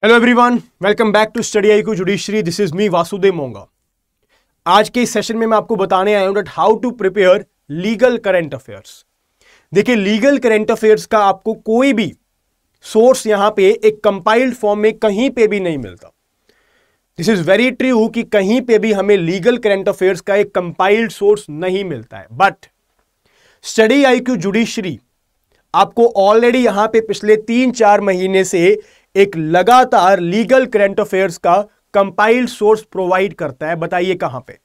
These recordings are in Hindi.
Hello everyone, welcome back to study IQ judiciary. This is me Vasudev Monga. आज के इस सेशन में मैं आपको बताने आया हूं that how to prepare legal current affairs. देखिए, लीगल करंट अफेयर्स का आपको कोई भी सोर्स यहां पे एक कंपाइल्ड फॉर्म में कहीं पे भी नहीं मिलता। दिस इज वेरी ट्रू कि कहीं पे भी हमें लीगल करंट अफेयर्स का एक कंपाइल्ड सोर्स नहीं मिलता है, बट स्टडी आईक्यू जुडिशरी आपको ऑलरेडी यहां पे पिछले 3-4 महीने से एक लगातार लीगल करंट अफेयर्स का कंपाइल्ड सोर्स प्रोवाइड करता है। बताइए कहां पे।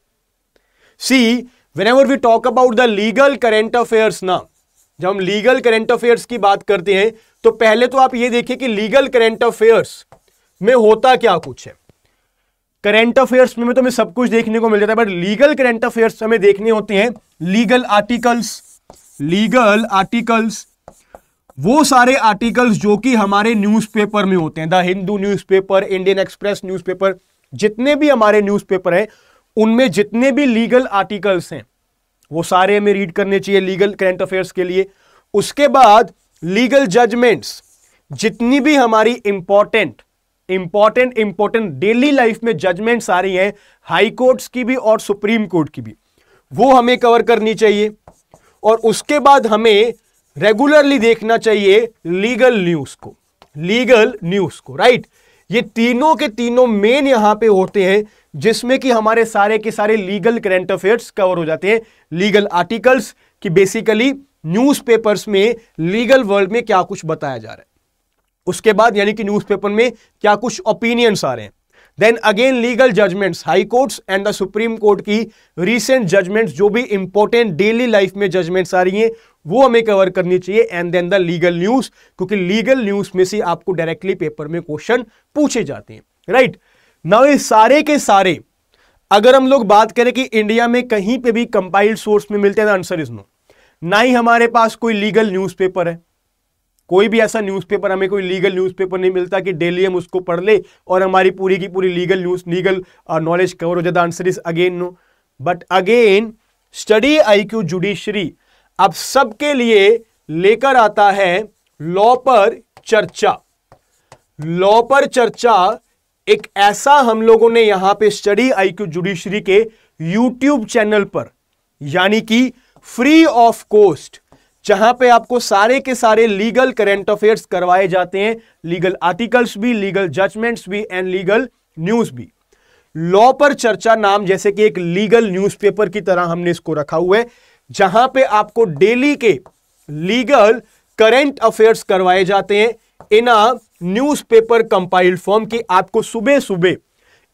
See, whenever we talk about the legal current affairs ना, जब हम लीगल करंट अफेयर्स की बात करते हैं तो पहले तो आप ये देखिए कि लीगल करंट अफेयर्स में होता क्या कुछ है। करंट अफेयर्स में तो हमें सब कुछ देखने को मिल जाता है, बट लीगल करंट अफेयर्स हमें देखने होते हैं लीगल आर्टिकल्स, वो सारे आर्टिकल्स जो कि हमारे न्यूज़पेपर में होते हैं। The Hindu newspaper, Indian express newspaper, जितने भी हमारे न्यूज़पेपर हैं उनमें जितने भी लीगल आर्टिकल्स हैं वो सारे हमें रीड करने चाहिए लीगल करंट अफेयर्स के लिए। उसके बाद लीगल जजमेंट्स, जितनी भी हमारी इंपॉर्टेंट डेली लाइफ में जजमेंट्स आ रही हैं, हाई कोर्ट्स की भी और सुप्रीम कोर्ट की भी, वो हमें कवर करनी चाहिए। और उसके बाद हमें रेगुलरली देखना चाहिए लीगल न्यूज को, राइट। ये तीनों के तीनों मेन यहां पे होते हैं जिसमें कि हमारे सारे के सारे लीगल करंट अफेयर्स कवर हो जाते हैं। लीगल आर्टिकल्स की बेसिकली न्यूज़पेपर्स में लीगल वर्ल्ड में क्या कुछ बताया जा रहा है, उसके बाद यानी कि न्यूज़पेपर में क्या कुछ ओपिनियंस आ रहे हैं। Then again legal judgments, high courts and the Supreme Court की रीसेंट जजमेंट्स, जो भी इंपॉर्टेंट डेली लाइफ में जजमेंट्स आ रही हैं वो हमें कवर करनी चाहिए। And then the legal news, क्योंकि लीगल न्यूज में से आपको डायरेक्टली पेपर में क्वेश्चन पूछे जाते हैं, राइट। नाउ ये सारे के सारे अगर हम लोग बात करें कि इंडिया में कहीं पे भी कंपाइल्ड सोर्स में मिलते हैं, आंसर इज नो। ना ही हमारे पास कोई लीगल न्यूज़पेपर है, कोई भी ऐसा न्यूज़पेपर, हमें कोई लीगल न्यूज़पेपर नहीं मिलता कि डेली हम उसको पढ़ ले और हमारी पूरी की पूरी लीगल नॉलेज कवर हो जाता। Answer is again no. But again study IQ judiciary अब सबके लिए लेकर आता है लॉ पर चर्चा। एक ऐसा हम लोगों ने यहां पे स्टडी आईक्यू जुडिशरी के यूट्यूब चैनल पर, यानी कि फ्री ऑफ कॉस्ट, जहां पे आपको सारे के सारे लीगल करंट अफेयर्स करवाए जाते हैं, लीगल आर्टिकल्स भी, लीगल जजमेंट्स भी एंड लीगल न्यूज भी। लॉ पर चर्चा नाम जैसे कि एक लीगल न्यूज़पेपर की तरह हमने इसको रखा हुआ है, जहां पे आपको डेली के लीगल करंट अफेयर्स करवाए जाते हैं इन अ न्यूज़पेपर कंपाइल्ड फॉर्म की। आपको सुबह सुबह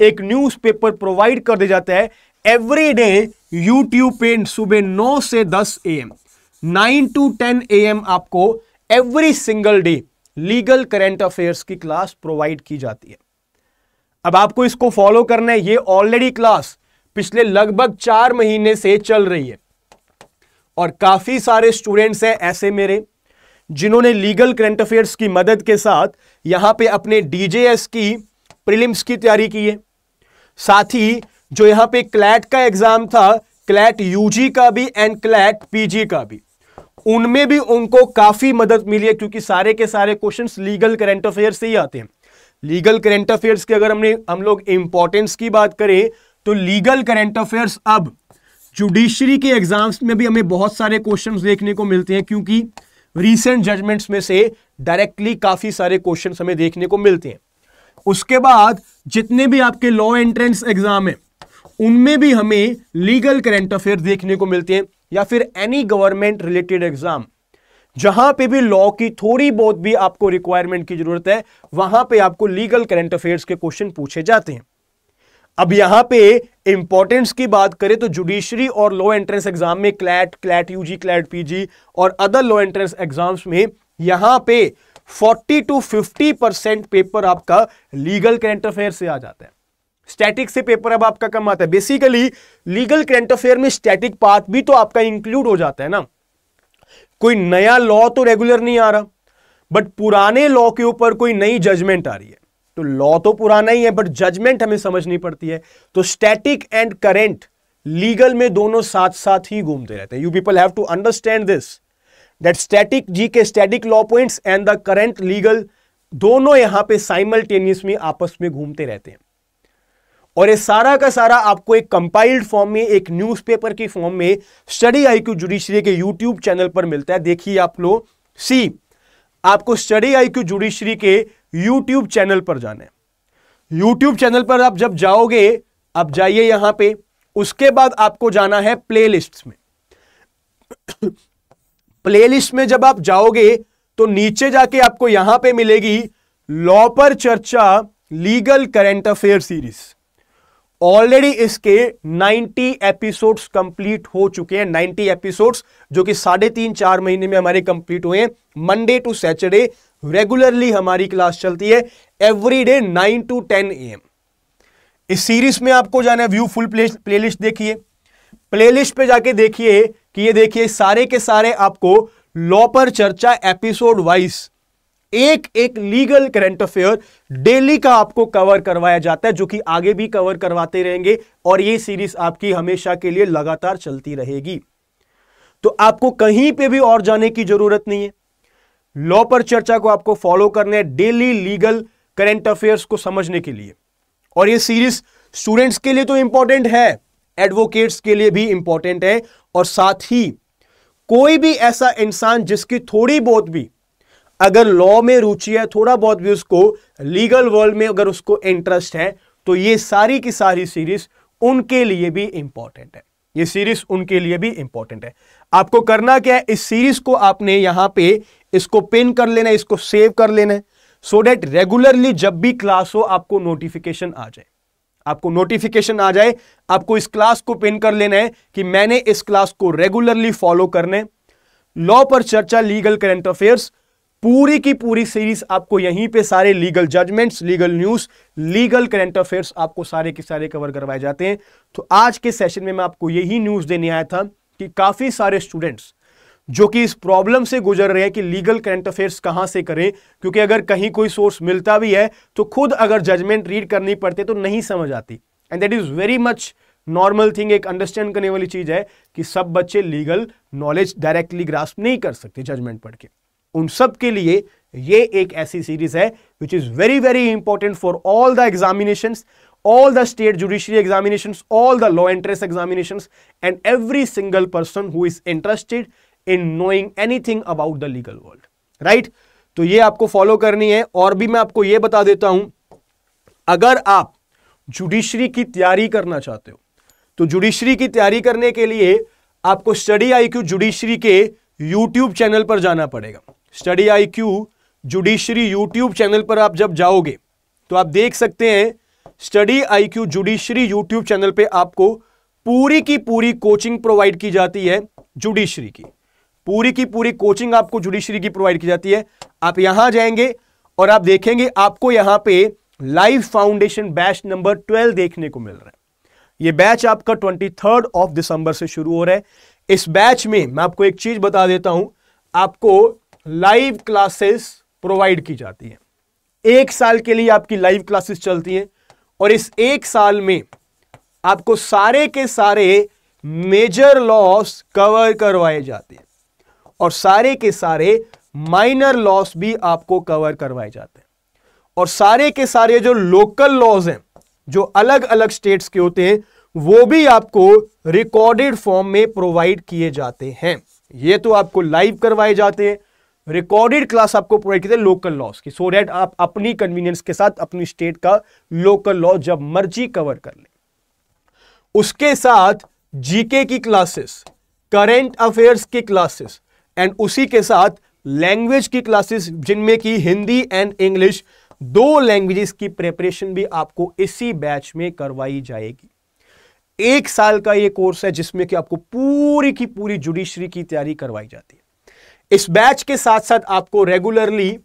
एक न्यूज़पेपर प्रोवाइड कर दिया जाता है एवरी डे यूट्यूब पे, सुबह 9 से 10 AM, 9 to 10 AM आपको every single day legal current affairs की क्लास प्रोवाइड की जाती है। अब आपको इसको फॉलो करना है। ये ऑलरेडी क्लास पिछले लगभग 4 महीने से चल रही है और काफी सारे स्टूडेंट्स हैं ऐसे मेरे जिन्होंने लीगल करंट अफेयर्स की मदद के साथ यहां पे अपने डीजेएस की प्रीलिम्स की तैयारी की है। साथ ही जो यहां पे क्लैट का एग्जाम था, क्लैट यूजी का भी एंड क्लैट पीजी का भी, उनमें भी उनको काफी मदद मिली है, क्योंकि सारे के सारे क्वेश्चंस लीगल करंट अफेयर्स से ही आते हैं। लीगल करंट अफेयर्स की अगर हम लोग इंपॉर्टेंस की बात करें तो लीगल करंट अफेयर्स अब जुडिशरी के एग्जाम्स में भी हमें बहुत सारे क्वेश्चंस देखने को मिलते हैं, क्योंकि रीसेंट जजमेंट्स में से डायरेक्टली काफी सारे क्वेश्चंस हमें देखने को मिलते हैं। उसके बाद जितने भी आपके लॉ एंट्रेंस एग्जाम है उनमें भी हमें लीगल करंट अफेयर देखने को मिलते हैं, या फिर एनी गवर्नमेंट रिलेटेड एग्जाम जहां पे भी लॉ की थोड़ी बहुत भी आपको रिक्वायरमेंट की जरूरत है, वहां पे आपको लीगल करंट अफेयर्स के क्वेश्चन पूछे जाते हैं। अब यहां पे इंपॉर्टेंस की बात करें तो जुडिशरी और लॉ एंट्रेंस एग्जाम में क्लैट यूजी, क्लैट पीजी और अदर लॉ एंट्रेंस एग्जाम्स में यहां पे 40 to 50% पेपर आपका लीगल करंट अफेयर से आ जाता है। स्टैटिक से पेपर अब आपका कम आता है। बेसिकली लीगल करंट अफेयर में स्टैटिक पार्ट भी तो आपका इंक्लूड हो जाता है ना। कोई नया लॉ तो रेगुलर नहीं आ रहा, बट पुराने लॉ के ऊपर कोई नई जजमेंट आ रही है, तो लॉ तो पुराना ही है बट जजमेंट हमें समझनी पड़ती है। तो स्टैटिक एंड करंट लीगल में दोनों साथ साथ ही घूमते रहते हैं। You people have to understand this, that static G K static law points and the current legal दोनों यहां पे साइमल्टेनियसली आपस में घूमते रहते हैं। और ये सारा का सारा आपको एक कंपाइल्ड फॉर्म में, एक न्यूज़पेपर की फॉर्म में स्टडी आईक्यू जुडिशरी के यूट्यूब चैनल पर मिलता है। देखिए आप लोग, सी आपको स्टडी आईक्यू जुडिशरी के यूट्यूब चैनल पर जाना है। यूट्यूब चैनल पर आप जब जाओगे, आप जाइए यहां पे, उसके बाद आपको जाना है प्लेलिस्ट्स में। प्लेलिस्ट में जब आप जाओगे तो नीचे जाके आपको यहां पे मिलेगी लॉ पर चर्चा legal current affair series. Already इसके 90 एपिसोड्स कंप्लीट हो चुके हैं। 90 एपिसोड्स जो कि 3.5-4 महीने में हमारे कंप्लीट हुए हैं। मंडे टू सैटरडे रेगुलरली हमारी क्लास चलती है, एवरीडे 9 to 10 AM। इस सीरीज में आपको जाना है, व्यू फुल प्लेलिस्ट देखिए। प्लेलिस्ट पे जाके देखिए कि ये देखिए सारे के सारे आपको लॉ पर चर्चा एपिसोड वाइज एक एक लीगल करंट अफेयर डेली का आपको कवर करवाया जाता है, जो कि आगे भी कवर करवाते रहेंगे और ये सीरीज आपकी हमेशा के लिए लगातार चलती रहेगी। तो आपको कहीं पे भी और जाने की जरूरत नहीं है। लॉ पर चर्चा को आपको फॉलो करना है डेली लीगल करंट अफेयर्स को समझने के लिए। और ये सीरीज स्टूडेंट्स के लिए तो इंपॉर्टेंट है, एडवोकेट्स के लिए भी इंपॉर्टेंट है, और साथ ही कोई भी ऐसा इंसान जिसकी थोड़ी बहुत भी अगर लॉ में रुचि है, थोड़ा बहुत भी उसको लीगल वर्ल्ड में अगर उसको इंटरेस्ट है, तो ये सारी की सारी सीरीज उनके लिए भी इंपॉर्टेंट है। ये सीरीज उनके लिए भी इंपॉर्टेंट है। आपको करना क्या है, इस सीरीज को आपने यहां पे इसको पिन कर लेना है, इसको सेव कर लेना है, सो दैट रेगुलरली जब भी क्लास हो आपको नोटिफिकेशन आ जाए। आपको नोटिफिकेशन आ जाए, आपको इस क्लास को पिन कर लेना है कि मैंने इस क्लास को रेगुलरली फॉलो करने। लॉ पर चर्चा लीगल करंट अफेयर्स पूरी की पूरी सीरीज आपको यहीं पे सारे legal judgments, legal news, legal current affairs आपको सारे के सारे कवर करवाए जाते हैं। तो आज के सेशन में मैं आपको यही न्यूज देने आया था कि काफी सारे स्टूडेंट्स जो कि इस प्रॉब्लम से गुजर रहे हैं कि लीगल करंट अफेयर्स कहां से करें, क्योंकि अगर कहीं कोई सोर्स मिलता भी है तो खुद अगर जजमेंट रीड करनी पड़ती है तो नहीं समझ आती। And that is very much normal thing. एक अंडरस्टैंड करने वाली चीज है कि सब बच्चे लीगल नॉलेज डायरेक्टली ग्रास्प नहीं कर सकते जजमेंट पढ़ के। उन सब के लिए ये एक ऐसी सीरीज है which is very very important for all the examinations, all the state judiciary examinations, all the law entrance examinations, and every single person who is interested in knowing anything about the legal world, right? तो ये आपको फॉलो करनी है। और भी मैं आपको ये बता देता हूं, अगर आप जुडिशरी की तैयारी करना चाहते हो तो जुडिशरी की तैयारी करने के लिए आपको स्टडी आईक्यू जुडिशरी के यूट्यूब चैनल पर जाना पड़ेगा। Study IQ judiciary YouTube channel पर आप जब जाओगे तो आप देख सकते हैं study IQ judiciary YouTube channel पे आपको पूरी की पूरी कोचिंग प्रोवाइड की जाती है। जुडिशरी की पूरी कोचिंग आपको जुडिशरी की प्रोवाइड की जाती है। आप यहां जाएंगे और आप देखेंगे आपको यहां पे लाइव फाउंडेशन बैच नंबर 12 देखने को मिल रहा है। यह बैच आपका 23 दिसंबर से शुरू हो रहा है। इस बैच में मैं आपको एक चीज बता देता हूं, आपको लाइव क्लासेस प्रोवाइड की जाती है। 1 साल के लिए आपकी लाइव क्लासेस चलती हैं और इस 1 साल में आपको सारे के सारे मेजर लॉस कवर करवाए जाते हैं और सारे के सारे माइनर लॉस भी आपको कवर करवाए जाते हैं। और सारे के सारे जो लोकल लॉज हैं, जो अलग अलग स्टेट्स के होते हैं, वो भी आपको रिकॉर्डेड फॉर्म में प्रोवाइड किए जाते हैं। ये तो आपको लाइव करवाए जाते हैं, रिकॉर्डेड क्लास आपको प्रोवाइड की जाती है लोकल लॉस की, सो दैट आप अपनी कन्वीनियंस के साथ अपनी स्टेट का लोकल लॉ जब मर्जी कवर कर लें। उसके साथ जीके की क्लासेस, करंट अफेयर्स की क्लासेस एंड उसी के साथ लैंग्वेज की क्लासेस, जिनमें की हिंदी एंड इंग्लिश 2 लैंग्वेजेस की प्रिपरेशन भी आपको इसी बैच में करवाई जाएगी। 1 साल का यह कोर्स है जिसमें कि आपको पूरी की पूरी जुडिशरी की तैयारी करवाई जाती है। इस बैच के साथ साथ आपको regularly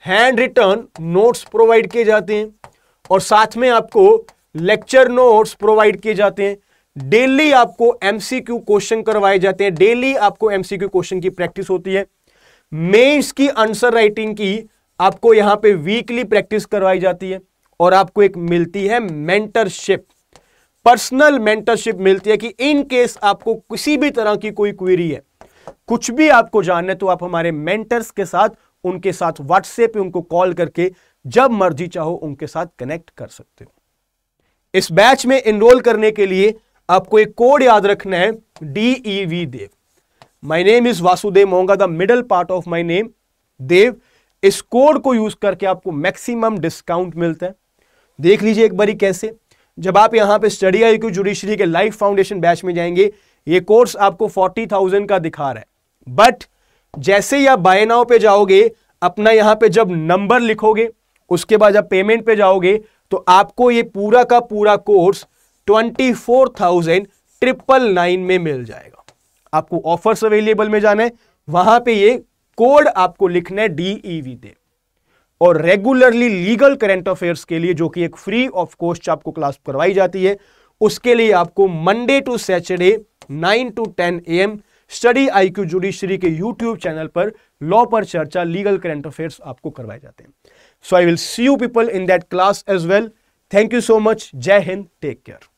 handwritten notes provide किए जाते हैं और साथ में आपको लेक्चर नोट्स प्रोवाइड किए जाते हैं। डेली आपको एमसीक्यू क्वेश्चन करवाए जाते हैं, डेली आपको एमसीक्यू क्वेश्चन की प्रैक्टिस होती है। मेंस की आंसर राइटिंग की आपको यहां पे वीकली प्रैक्टिस करवाई जाती है और आपको एक मिलती है मेंटरशिप, पर्सनल मेंटरशिप मिलती है कि इन केस आपको किसी भी तरह की कोई क्वेरी है, कुछ भी आपको जानना है, तो आप हमारे मेंटर्स के साथ उनके साथ व्हाट्सएप पे उनको कॉल करके जब मर्जी चाहो उनके साथ कनेक्ट कर सकते हो। इस बैच में एनरोल करने के लिए आपको एक कोड याद रखना है, DEV Dev. My name is Vasudev Monga, the middle part of my name Dev. इस कोड को यूज करके आपको मैक्सिमम डिस्काउंट मिलता है। देख लीजिए एक बारी कैसे। जब आप यहां पे स्टडी IQ जुडिशरी के लाइफ फाउंडेशन बैच में जाएंगे, ये कोर्स आपको 40,000 का दिखा रहा है, बट जैसे ही आप बाय नाउ पे जाओगे, अपना यहां पे जब नंबर लिखोगे, उसके बाद जब पेमेंट पे जाओगे, तो आपको ये पूरा का पूरा कोर्स 24,999 में मिल जाएगा। आपको ऑफर्स अवेलेबल में जाना है, वहां पे ये कोड आपको लिखना है DEV दे। और रेगुलरली लीगल करंट अफेयर्स के लिए, जो कि एक फ्री ऑफ कॉस्ट आपको क्लास करवाई जाती है, उसके लिए आपको Monday to Saturday 9 to 10 AM study IQ judiciary के यूट्यूब चैनल पर लॉ पर चर्चा, लीगल करंट अफेयर्स आपको करवाए जाते हैं। So I will see you people in that class as well. Thank you so much. जय हिंद, टेक केयर।